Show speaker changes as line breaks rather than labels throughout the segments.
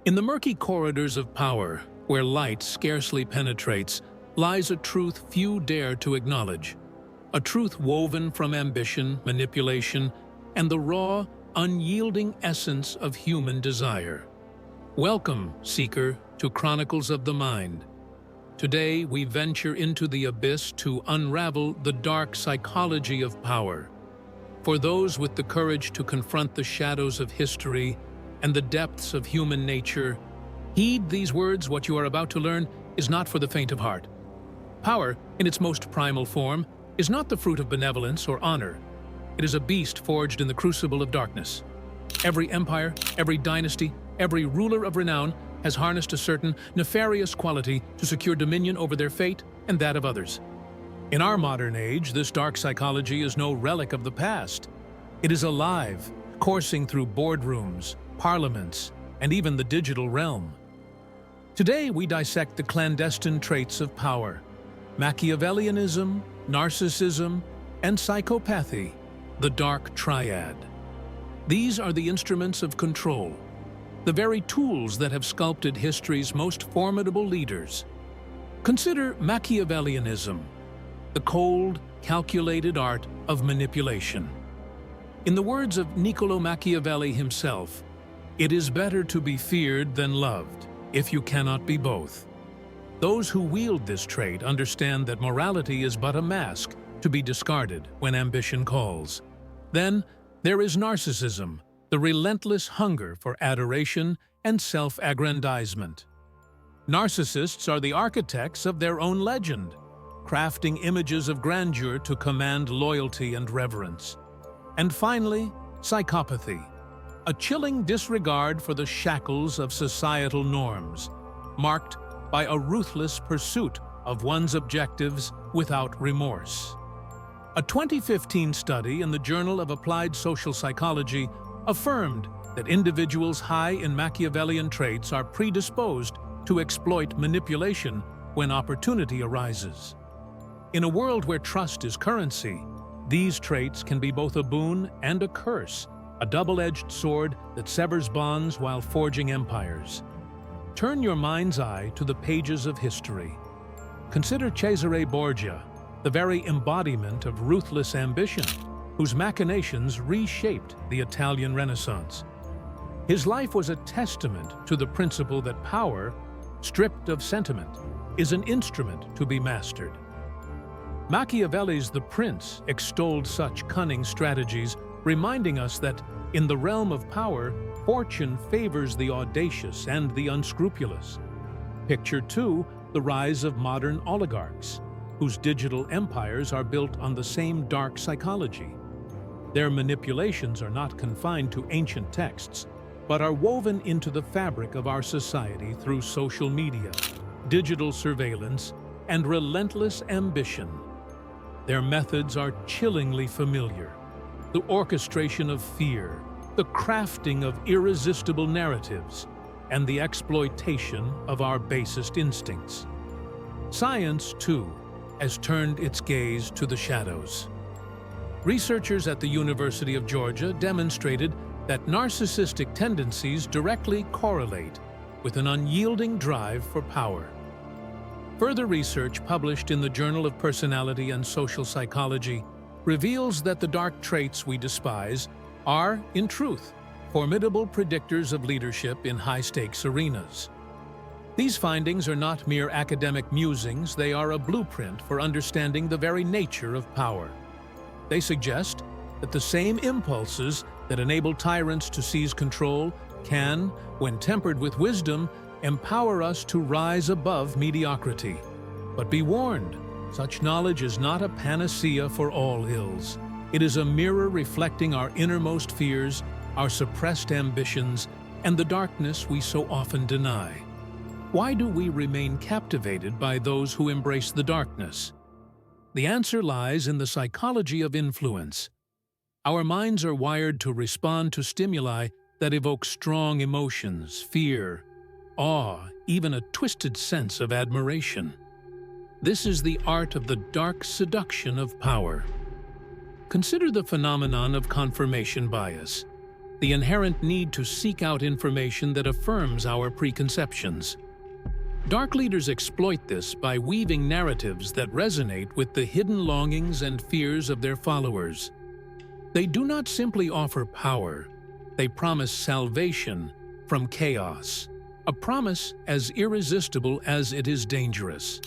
In the murky corridors of power, where light scarcely penetrates, lies a truth few dare to acknowledge. A truth woven from ambition, manipulation, and the raw, unyielding essence of human desire. Welcome, seeker, to Chronicles of the Mind. Today, we venture into the abyss to unravel the dark psychology of power. For those with the courage to confront the shadows of history and the depths of human nature, heed these words. What you are about to learn is not for the faint of heart. Power, in its most primal form, is not the fruit of benevolence or honor. It is a beast forged in the crucible of darkness. Every empire, every dynasty, every ruler of renown has harnessed a certain nefarious quality to secure dominion over their fate and that of others. In our modern age, this dark psychology is no relic of the past. It is alive, coursing through boardrooms, parliaments, and even the digital realm. Today, we dissect the clandestine traits of power: Machiavellianism, narcissism, and psychopathy, the Dark Triad. These are the instruments of control, the very tools that have sculpted history's most formidable leaders. Consider Machiavellianism, the cold, calculated art of manipulation. In the words of Niccolo Machiavelli himself, "It is better to be feared than loved, if you cannot be both." Those who wield this trait understand that morality is but a mask to be discarded when ambition calls. Then, there is narcissism, the relentless hunger for adoration and self-aggrandizement. Narcissists are the architects of their own legend, crafting images of grandeur to command loyalty and reverence. And finally, psychopathy, a chilling disregard for the shackles of societal norms, marked by a ruthless pursuit of one's objectives without remorse. A 2015 study in the Journal of Applied Social Psychology affirmed that individuals high in Machiavellian traits are predisposed to exploit manipulation when opportunity arises. In a world where trust is currency, these traits can be both a boon and a curse, a double-edged sword that severs bonds while forging empires. Turn your mind's eye to the pages of history. Consider Cesare Borgia, the very embodiment of ruthless ambition, whose machinations reshaped the Italian Renaissance. His life was a testament to the principle that power, stripped of sentiment, is an instrument to be mastered. Machiavelli's The Prince extolled such cunning strategies, reminding us that, in the realm of power, fortune favors the audacious and the unscrupulous. Picture, too, the rise of modern oligarchs, whose digital empires are built on the same dark psychology. Their manipulations are not confined to ancient texts, but are woven into the fabric of our society through social media, digital surveillance, and relentless ambition. Their methods are chillingly familiar: the orchestration of fear, the crafting of irresistible narratives, and the exploitation of our basest instincts. Science, too, has turned its gaze to the shadows. Researchers at the University of Georgia demonstrated that narcissistic tendencies directly correlate with an unyielding drive for power. Further research published in the Journal of Personality and Social Psychology reveals that the dark traits we despise are, in truth, formidable predictors of leadership in high-stakes arenas. These findings are not mere academic musings, they are a blueprint for understanding the very nature of power. They suggest that the same impulses that enable tyrants to seize control can, when tempered with wisdom, empower us to rise above mediocrity. But be warned, such knowledge is not a panacea for all ills. It is a mirror reflecting our innermost fears, our suppressed ambitions, and the darkness we so often deny. Why do we remain captivated by those who embrace the darkness? The answer lies in the psychology of influence. Our minds are wired to respond to stimuli that evoke strong emotions, fear, awe, even a twisted sense of admiration. This is the art of the dark seduction of power. Consider the phenomenon of confirmation bias. the inherent need to seek out information that affirms our preconceptions. Dark leaders exploit this by weaving narratives that resonate with the hidden longings and fears of their followers. They do not simply offer power, they promise salvation from chaos, a promise as irresistible as it is dangerous.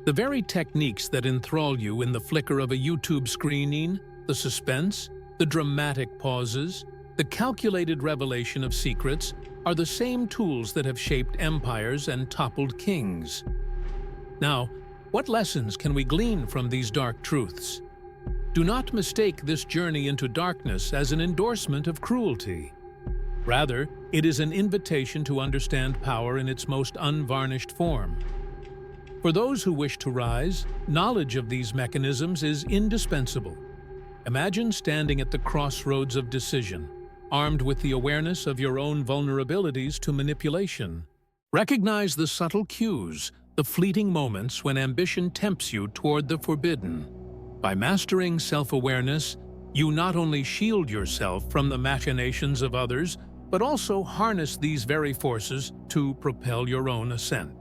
The very techniques that enthrall you in the flicker of a YouTube screening, the suspense, the dramatic pauses, the calculated revelation of secrets, are the same tools that have shaped empires and toppled kings. Now, what lessons can we glean from these dark truths? Do not mistake this journey into darkness as an endorsement of cruelty. Rather, it is an invitation to understand power in its most unvarnished form. For those who wish to rise, knowledge of these mechanisms is indispensable. Imagine standing at the crossroads of decision, armed with the awareness of your own vulnerabilities to manipulation. Recognize the subtle cues, the fleeting moments when ambition tempts you toward the forbidden. By mastering self-awareness, you not only shield yourself from the machinations of others, but also harness these very forces to propel your own ascent.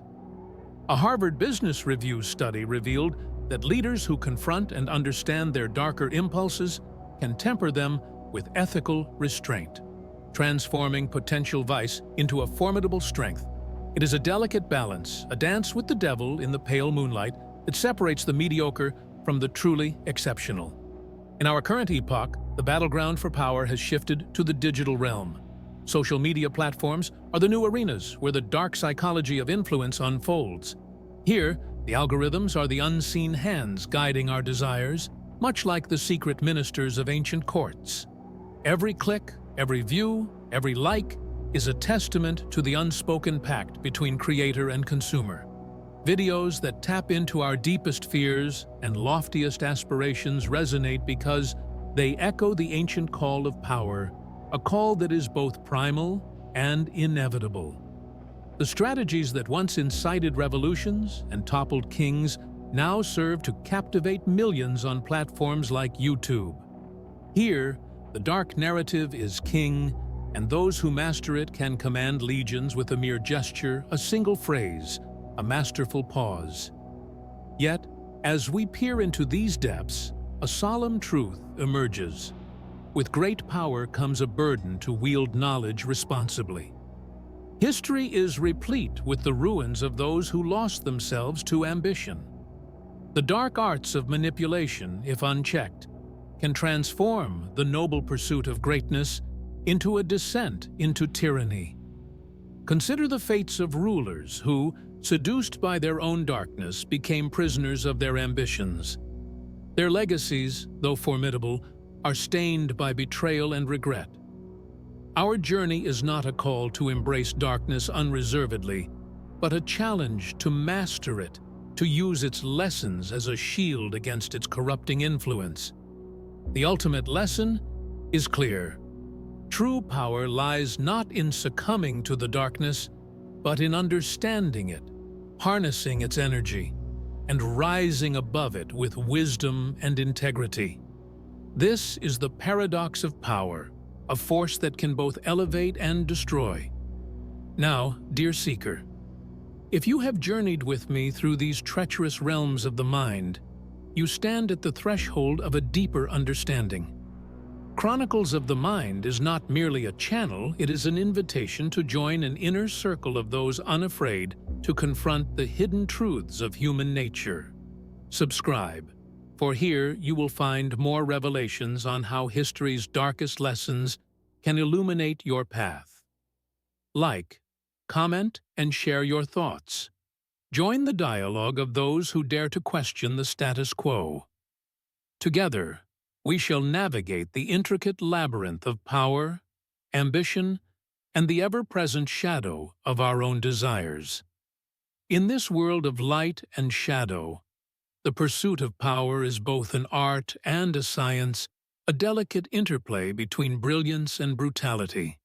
A Harvard Business Review study revealed that leaders who confront and understand their darker impulses can temper them with ethical restraint, transforming potential vice into a formidable strength. It is a delicate balance, a dance with the devil in the pale moonlight, that separates the mediocre from the truly exceptional. In our current epoch, the battleground for power has shifted to the digital realm. Social media platforms are the new arenas where the dark psychology of influence unfolds. Here, the algorithms are the unseen hands guiding our desires, much like the secret ministers of ancient courts. Every click, every view, every like is a testament to the unspoken pact between creator and consumer. Videos that tap into our deepest fears and loftiest aspirations resonate because they echo the ancient call of power, a call that is both primal and inevitable. The strategies that once incited revolutions and toppled kings now serve to captivate millions on platforms like YouTube. Here, the dark narrative is king, and those who master it can command legions with a mere gesture, a single phrase, a masterful pause. Yet, as we peer into these depths, a solemn truth emerges. With great power comes a burden to wield knowledge responsibly. History is replete with the ruins of those who lost themselves to ambition. The dark arts of manipulation, if unchecked, can transform the noble pursuit of greatness into a descent into tyranny. Consider the fates of rulers who, seduced by their own darkness, became prisoners of their ambitions. Their legacies, though formidable, are stained by betrayal and regret. Our journey is not a call to embrace darkness unreservedly, but a challenge to master it, to use its lessons as a shield against its corrupting influence. The ultimate lesson is clear. True power lies not in succumbing to the darkness, but in understanding it, harnessing its energy, and rising above it with wisdom and integrity. This is the paradox of power, a force that can both elevate and destroy. Now, dear seeker, if you have journeyed with me through these treacherous realms of the mind, you stand at the threshold of a deeper understanding. Chronicles of the Mind is not merely a channel, it is an invitation to join an inner circle of those unafraid to confront the hidden truths of human nature. Subscribe, for here you will find more revelations on how history's darkest lessons can illuminate your path. Like, comment, and share your thoughts. Join the dialogue of those who dare to question the status quo. Together, we shall navigate the intricate labyrinth of power, ambition, and the ever-present shadow of our own desires. In this world of light and shadow, the pursuit of power is both an art and a science, a delicate interplay between brilliance and brutality.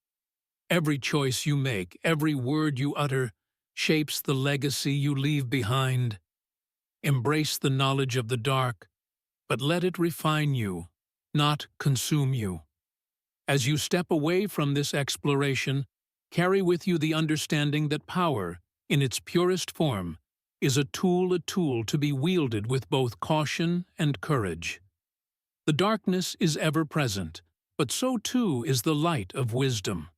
Every choice you make, every word you utter, shapes the legacy you leave behind. Embrace the knowledge of the dark, but let it refine you, not consume you. As you step away from this exploration, carry with you the understanding that power, in its purest form, is a tool to be wielded with both caution and courage. The darkness is ever present, but so too is the light of wisdom.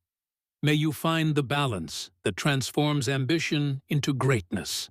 May you find the balance that transforms ambition into greatness.